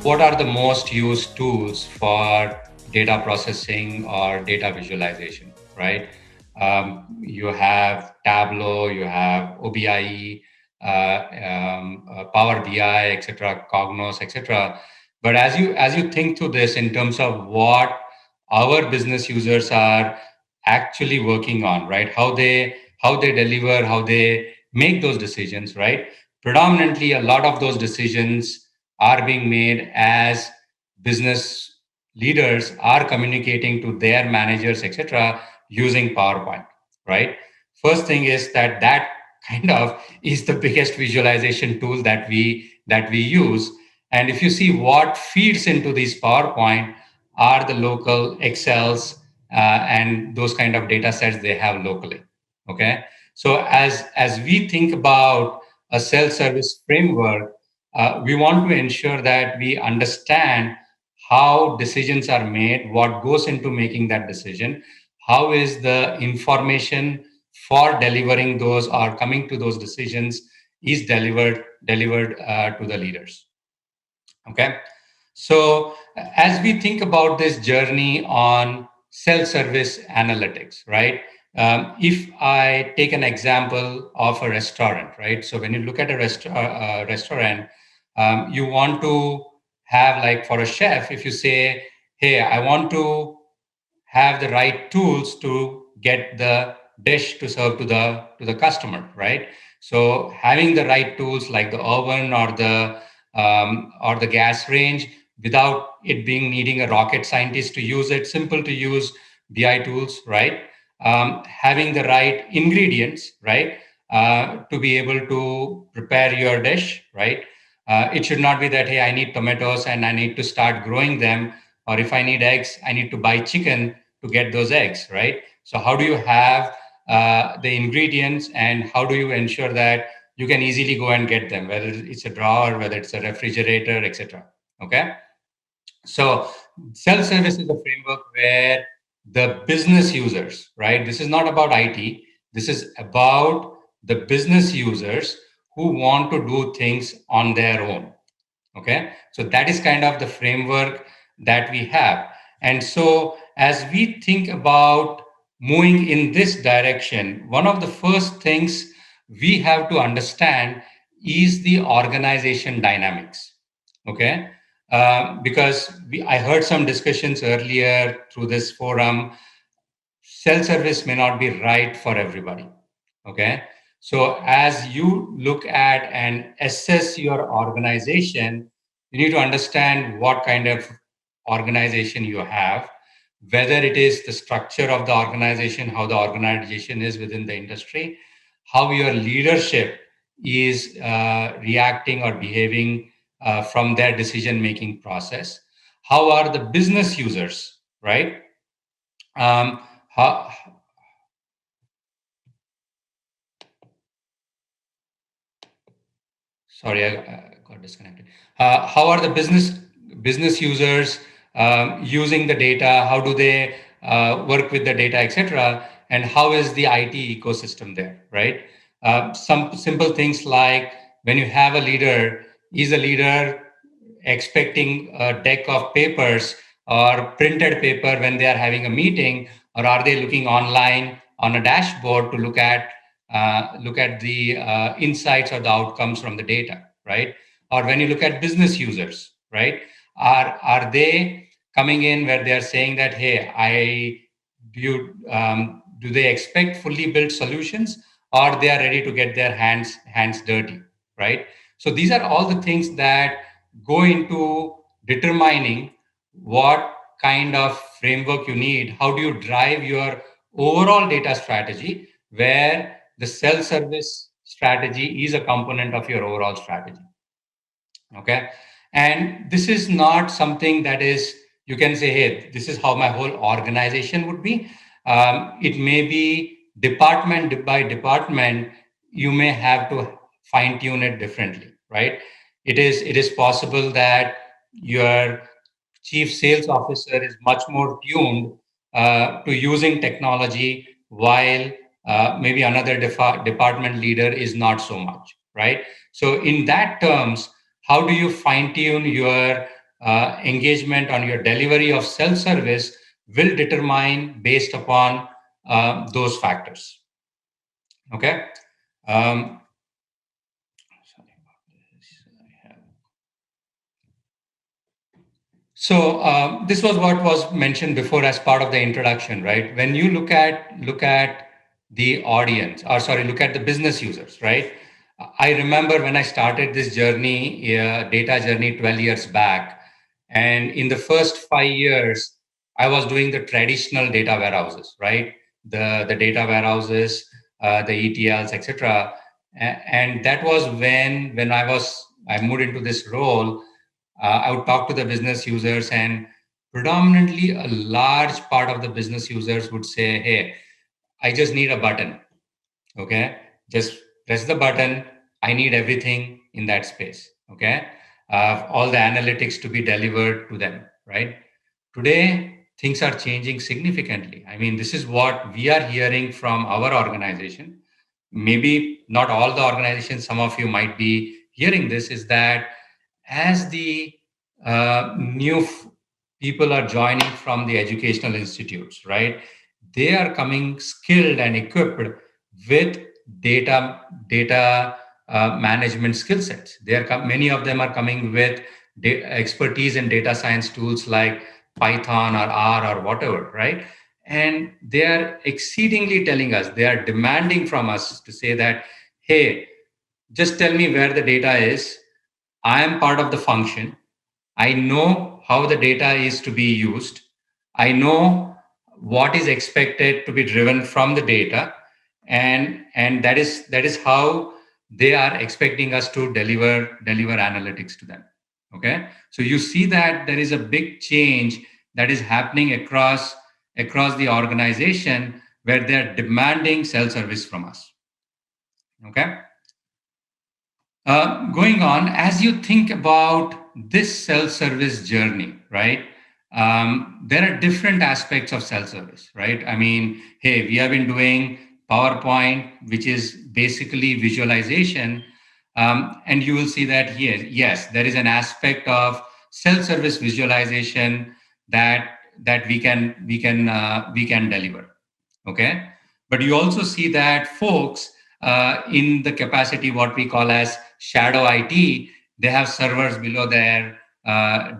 what are the most used tools for data processing or data visualization, right? You have Tableau, you have OBIE, Power BI, etc., Cognos, etc. But as you think through this in terms of what our business users are actually working on, right? How they deliver, how they make those decisions, right? Predominantly, a lot of those decisions are being made as business leaders are communicating to their managers, etc., using PowerPoint, right? First thing is that kind of is the biggest visualization tool that we use. And if you see what feeds into these PowerPoint are the local Excels and those kind of data sets they have locally. Okay, so as we think about a self-service framework, we want to ensure that we understand how decisions are made, what goes into making that decision, how is the information for delivering those or coming to those decisions is delivered to the leaders. Okay, so as we think about this journey on self-service analytics, right? If I take an example of a restaurant, right? So when you look at a restaurant, you want to have, like, for a chef, if you say, "Hey, I want to have the right tools to get the dish to serve to the customer," right? So having the right tools like the oven or the gas range, without it being needing a rocket scientist to use it, simple to use BI tools, right? Having the right ingredients, right, to be able to prepare your dish, right? It should not be that, hey, I need tomatoes and I need to start growing them, or if I need eggs, I need to buy chicken to get those eggs, right? So how do you have the ingredients, and how do you ensure that you can easily go and get them, whether it's a drawer, whether it's a refrigerator, etc. Okay, so self-service is a framework where the business users, right? This is not about IT. This is about the business users who want to do things on their own. Okay, so that is kind of the framework that we have. And so as we think about moving in this direction, one of the first things we have to understand is the organization dynamics. Okay, because I heard some discussions earlier through this forum. Self-service may not be right for everybody. Okay, so as you look at and assess your organization, you need to understand what kind of organization you have, whether it is the structure of the organization, how the organization is within the industry, how your leadership is reacting or behaving from their decision making process, how are the business users, right? How, sorry, I got disconnected. How are the business users using the data? How do they work with the data, etc.? And how is the IT ecosystem there, right? Some simple things like, when you have a leader, is a leader expecting a deck of papers or printed paper when they are having a meeting, or are they looking online on a dashboard to look at the insights or the outcomes from the data, right? Or when you look at business users, right, are they coming in where they are saying that, hey, I do they expect fully built solutions, or they are ready to get their hands dirty, right? So these are all the things that go into determining what kind of framework you need. How do you drive your overall data strategy, where the self-service strategy is a component of your overall strategy. Okay, and this is not something that is, you can say, hey, this is how my whole organization would be. It may be department by department. You may have to fine tune it differently, right? It is possible that your chief sales officer is much more tuned to using technology, while maybe another department leader is not so much, right? So in that terms, how do you fine tune your engagement, on your delivery of self-service will determine based upon those factors. Okay. Um, sorry about this. I have So this was what was mentioned before as part of the introduction, right? When you look at the audience, or sorry, look at the business users, right? I remember when I started this journey, data journey 12 years back, and in the first 5 years, I was doing the traditional data warehouses, right? The data warehouses, the ETLs, etc. And that was when I moved into this role. I would talk to the business users, and predominantly a large part of the business users would say, "Hey, I just need a button. Okay, just press the button. I need everything in that space. Okay, all the analytics to be delivered to them. Right? Today, things are changing significantly. I mean, this is what we are hearing from our organization. Maybe not all the organizations. Some of you might be hearing this. Is that as the new people are joining from the educational institutes, right? They are coming skilled and equipped with data management skill sets. Many of them are coming with expertise in data science tools like Python or R or whatever, right? And they are exceedingly telling us, they are demanding from us to say that, hey, just tell me where the data is. I am part of the function. I know how the data is to be used. I know what is expected to be driven from the data, and that is how they are expecting us to deliver analytics to them. Okay, so you see that there is a big change that is happening across the organization where they are demanding self-service from us. Okay. Going on, as you think about this self-service journey, right? There are different aspects of self-service, right? I mean, hey, we have been doing PowerPoint, which is basically visualization, and you will see that here, yes, there is an aspect of self-service visualization that we can deliver. Okay, but you also see that folks in the capacity what we call as shadow IT, they have servers below their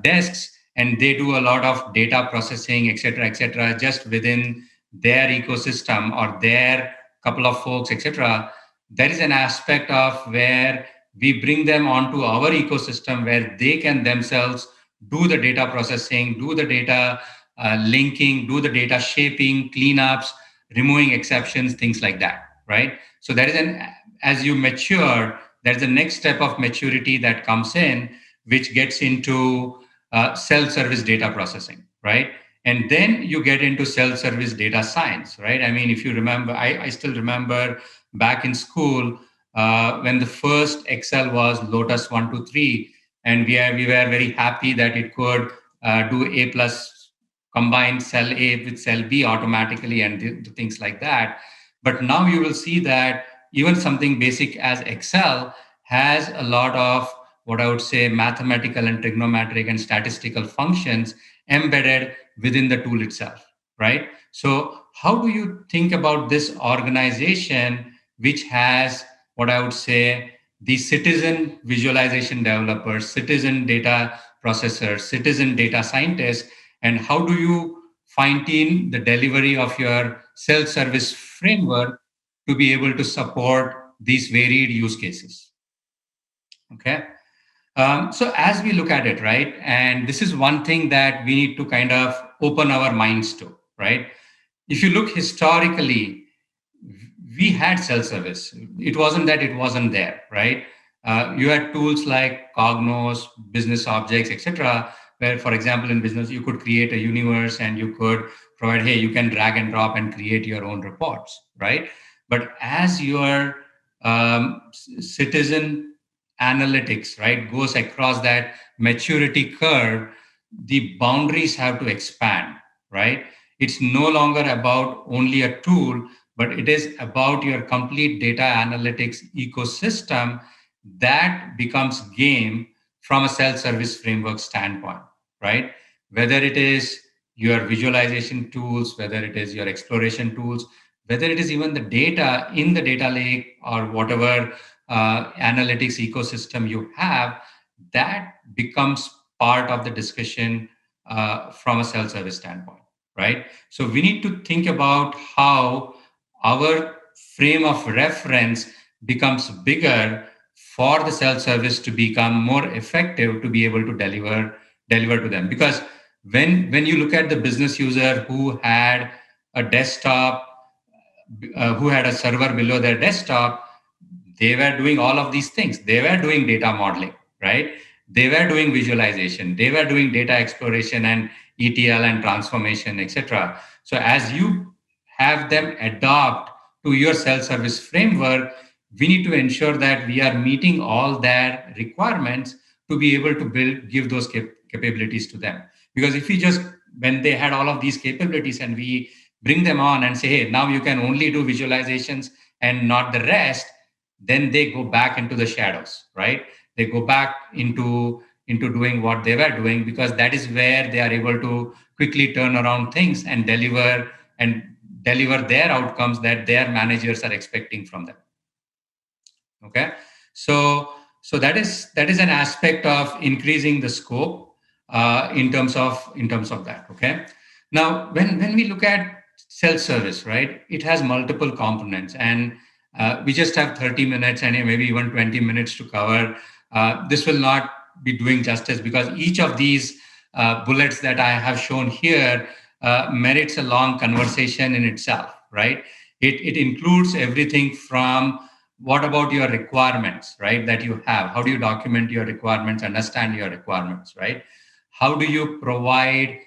desks, and they do a lot of data processing, etc., just within their ecosystem or their couple of folks, etc. There is an aspect of where we bring them onto our ecosystem where they can themselves do the data processing, do the data linking, do the data shaping, cleanups, removing exceptions, things like that, right? So there is as you mature, there's the next step of maturity that comes in, which gets into self-service data processing, right? And then you get into self-service data science, right? I mean, if you remember, I still remember back in school when the first Excel was Lotus 123, and we were very happy that it could do A plus combine cell A with cell B automatically and things like that. But now you will see that even something basic as Excel has a lot of what I would say mathematical and trigonometric and statistical functions embedded within the tool itself, right? So, how do you think about this organization which has what I would say the citizen visualization developers, citizen data processors, citizen data scientists, and how do you fine tune the delivery of your self service framework to be able to support these varied use cases? Okay. So as we look at it, right, and this is one thing that we need to kind of open our minds to, right? If you look historically, we had self-service. It wasn't that it wasn't there, right? You had tools like Cognos, business objects, etc., where, for example, in business, you could create a universe and you could provide, hey, you can drag and drop and create your own reports, right? But as your citizen analytics, right, goes across that maturity curve, the boundaries have to expand, right? It's no longer about only a tool, but it is about your complete data analytics ecosystem that becomes game from a self-service framework standpoint, right? Whether it is your visualization tools, whether it is your exploration tools, whether it is even the data in the data lake or whatever analytics ecosystem you have, that becomes part of the discussion from a self-service standpoint, right? So we need to think about how our frame of reference becomes bigger for the self-service to become more effective to be able to deliver to them. Because when you look at the business user who had a desktop, who had a server below their desktop, they were doing all of these things. They were doing data modeling, right? They were doing visualization. They were doing data exploration and ETL and transformation, etc. So as you have them adopt to your self-service framework, we need to ensure that we are meeting all their requirements to be able to give those capabilities to them. Because if we just, when they had all of these capabilities and we bring them on and say, hey, now you can only do visualizations and not the rest, then they go back into the shadows, right? They go back into doing what they were doing, because that is where they are able to quickly turn around things and deliver their outcomes that their managers are expecting from them. Okay, so that is an aspect of increasing the scope in terms of that. Okay, now when we look at self service, right, it has multiple components, and we just have 30 minutes and maybe even 20 minutes to cover. This will not be doing justice, because each of these bullets that I have shown here merits a long conversation in itself, right? It includes everything from what about your requirements, right, that you have? How do you document your requirements, understand your requirements, right? How do you provide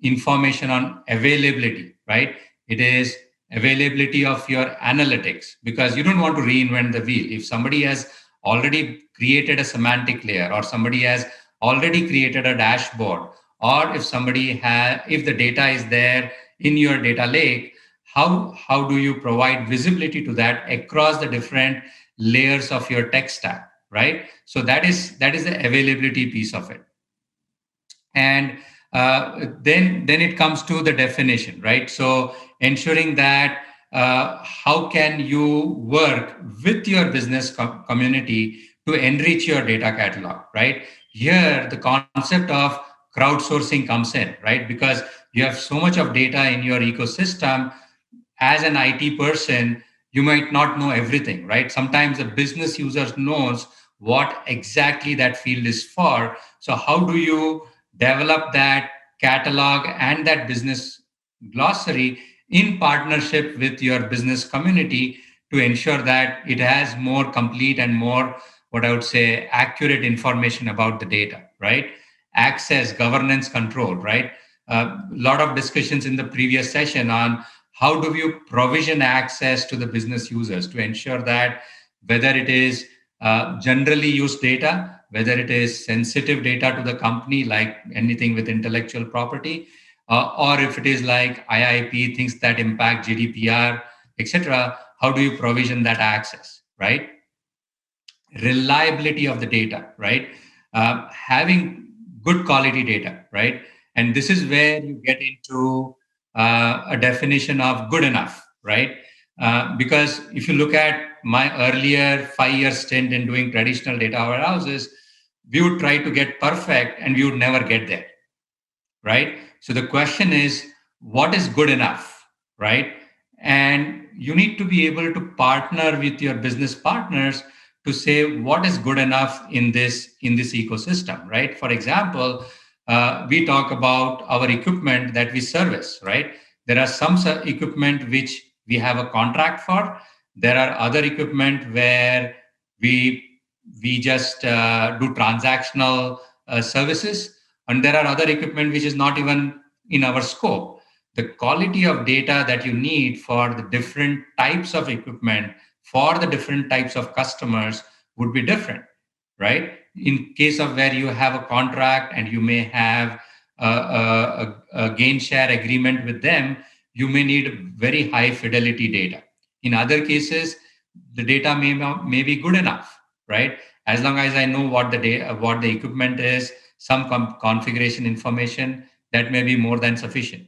information on availability, right? It is availability of your analytics, because you don't want to reinvent the wheel. If somebody has already created a semantic layer, or somebody has already created a dashboard, or if the data is there in your data lake, how do you provide visibility to that across the different layers of your tech stack, right? So that is the availability piece of it. And then it comes to the definition, right? So ensuring that how can you work with your business community to enrich your data catalog, right? Here the concept of crowdsourcing comes in, right? Because you have so much of data in your ecosystem. As an IT person, you might not know everything, right? Sometimes the business user knows what exactly that field is for. So how do you develop that catalog and that business glossary in partnership with your business community to ensure that it has more complete and more, what I would say, accurate information about the data, right? Access, governance, control, right? A lot of discussions in the previous session on how do you provision access to the business users to ensure that whether it is generally used data, whether it is sensitive data to the company, like anything with intellectual property, or if it is like IIP, things that impact GDPR, etc., how do you provision that access, right? Reliability of the data, right? Having good quality data, right? And this is where you get into a definition of good enough, right? Because if you look at my earlier 5 year stint in doing traditional data warehouses, we would try to get perfect and we would never get there, right? So the question is, what is good enough, right? And you need to be able to partner with your business partners to say what is good enough in this ecosystem, right? For example, we talk about our equipment that we service, right? There are some equipment which we have a contract for. There are other equipment where we we just do transactional services, and there are other equipment which is not even in our scope. The quality of data that you need for the different types of equipment for the different types of customers would be different, right? In case of where you have a contract and you may have a gain share agreement with them, you may need very high fidelity data. In other cases, the data may be good enough, right? As long as I know what the equipment is, some configuration information, that may be more than sufficient,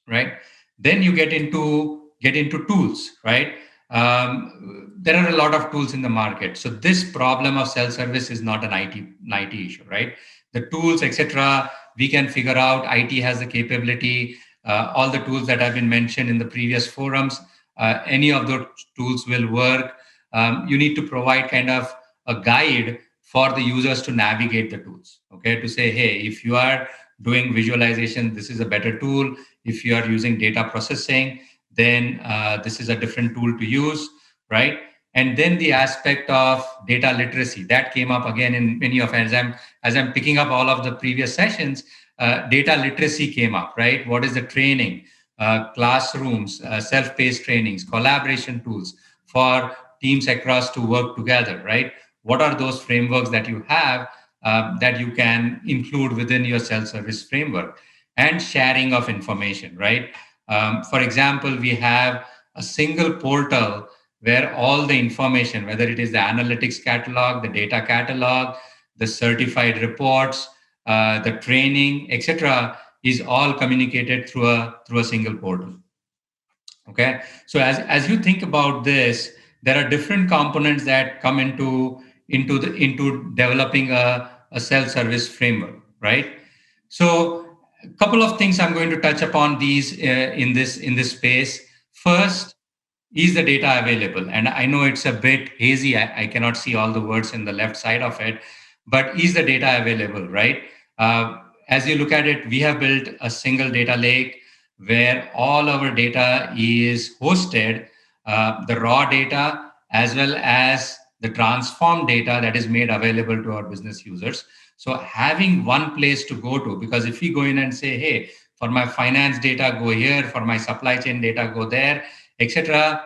right? Then you get into tools, right? There are a lot of tools in the market. So this problem of self-service is not an IT issue, right? The tools, etc., we can figure out. IT has the capability. All the tools that have been mentioned in the previous forums, any of those tools will work. You need to provide kind of a guide for the users to navigate the tools. Okay, to say, hey, if you are doing visualization, this is a better tool. If you are using data processing, then this is a different tool to use, right? And then the aspect of data literacy that came up again in many of, as I'm picking up all of the previous sessions. Data literacy came up, right? What is the training? Classrooms, self-paced trainings, collaboration tools for teams across to work together, right? What are those frameworks that you have that you can include within your self-service framework? And sharing of information, right? For example, we have a single portal where all the information, whether it is the analytics catalog, the data catalog, the certified reports, the training, etc., is all communicated through a single portal. Okay, so as you think about this, there are different components that come into developing a self-service framework, right? So a couple of things I'm going to touch upon these in this space. First, is the data available? And I know it's a bit hazy. I cannot see all the words in the left side of it, but is the data available, right? As you look at it, we have built a single data lake where all our data is hosted, the raw data as well as the transformed data that is made available to our business users. So having one place to go to, because if we go in and say, hey, for my finance data, go here, for my supply chain data, go there, etc.,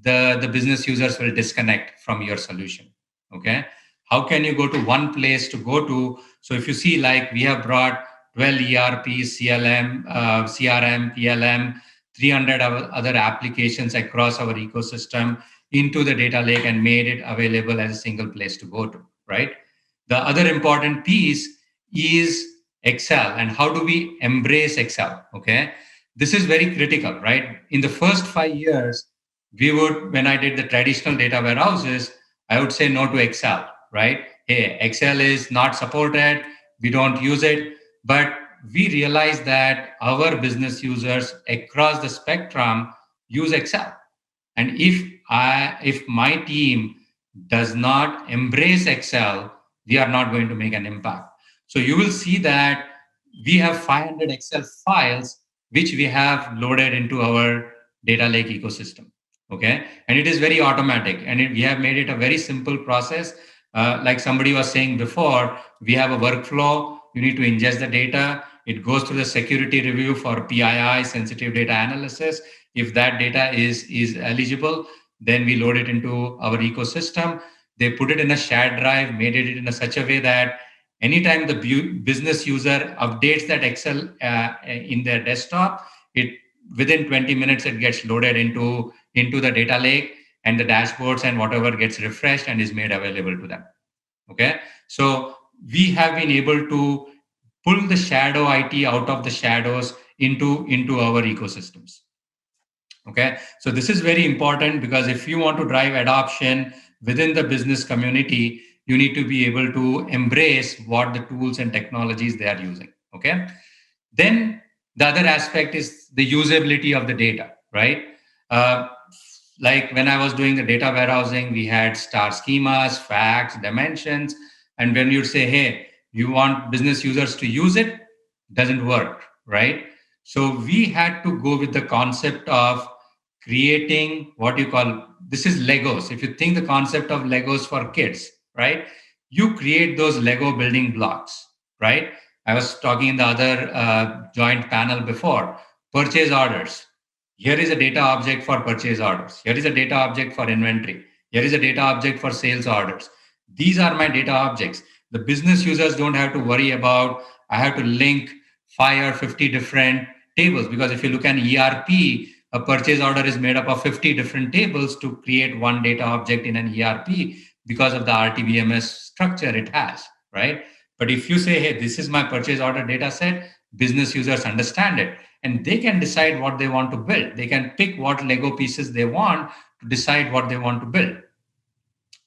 the business users will disconnect from your solution. Okay, how can you go to one place to go to? So if you see, like, we have brought 12 ERPs, CLM, CRM, PLM, 300 other applications across our ecosystem into the data lake and made it available as a single place to go to, right? The other important piece is Excel, and how do we embrace Excel? Okay, this is very critical, right? In the first 5 years, when I did the traditional data warehouses, I would say no to Excel, right? Hey, Excel is not supported, we don't use it. But we realized that our business users across the spectrum use Excel. And if my team does not embrace Excel, we are not going to make an impact. So you will see that we have 500 Excel files which we have loaded into our data lake ecosystem. Okay, and it is very automatic, and we have made it a very simple process. Like somebody was saying before, we have a workflow. You need to ingest the data. It goes through the security review for PII, sensitive data analysis. If that data is eligible, then we load it into our ecosystem. They put it in a shared drive, made it in such a way that anytime the business user updates that Excel in their desktop, it within 20 minutes it gets loaded into the data lake, and the dashboards and whatever gets refreshed and is made available to them. Okay, so we have been able to pull the shadow IT out of the shadows into our ecosystems. Okay, so this is very important, because if you want to drive adoption within the business community, you need to be able to embrace what the tools and technologies they are using. Okay, then the other aspect is the usability of the data, right? uh, like when I was doing the data warehousing, we had star schemas, facts, dimensions. And when you say, hey, you want business users to use it, doesn't work, right? So we had to go with the concept of creating what you call, this is Legos. If you think the concept of Legos for kids, right? You create those Lego building blocks, right? I was talking in the other joint panel before, purchase orders. Here is a data object for purchase orders. Here is a data object for inventory. Here is a data object for sales orders. These are my data objects. The business users don't have to worry about, I have to link 5 or 50 different tables, because if you look at ERP, a purchase order is made up of 50 different tables to create one data object in an ERP. because of the RTBMS structure it has, right? But if you say, hey, this is my purchase order data set, business users understand it and they can decide what they want to build. They can pick what Lego pieces they want to decide what they want to build.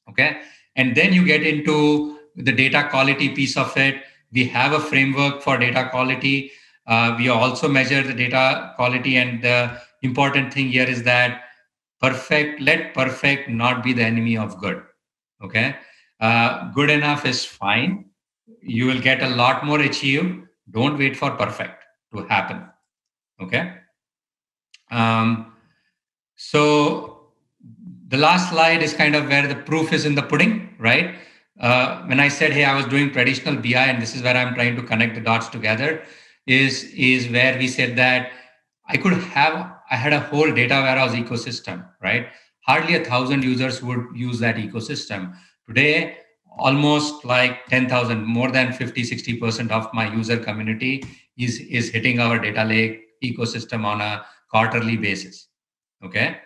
Okay. And then you get into the data quality piece of it. We have a framework for data quality. We also measure the data quality. And the important thing here is that let perfect not be the enemy of good. Okay. Good enough is fine. You will get a lot more achieved. Don't wait for perfect to happen. Okay. Um, so the last slide is kind of where the proof is in the pudding, right? When I said, hey, I was doing traditional BI, and this is where I'm trying to connect the dots together, is where we said that I had a whole data warehouse ecosystem, right? Hardly 1,000 users would use that ecosystem. Today, almost like 10,000, more than 50-60% of my user community is hitting our data lake ecosystem on a quarterly basis. Okay.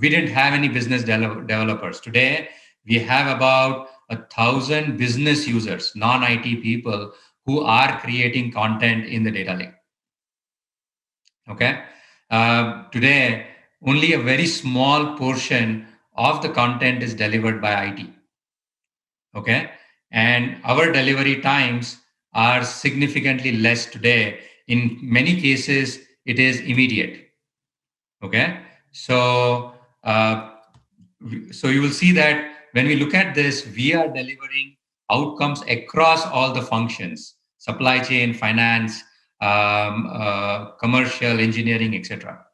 We didn't have any business developers. Today, we have about 1,000 business users, non-IT people who are creating content in the data lake. Okay. Today, only a very small portion of the content is delivered by IT. Okay. And our delivery times are significantly less today. In many cases, it is immediate. Okay. So, so you will see that when we look at this, we are delivering outcomes across all the functions: supply chain, finance, commercial, engineering, etc.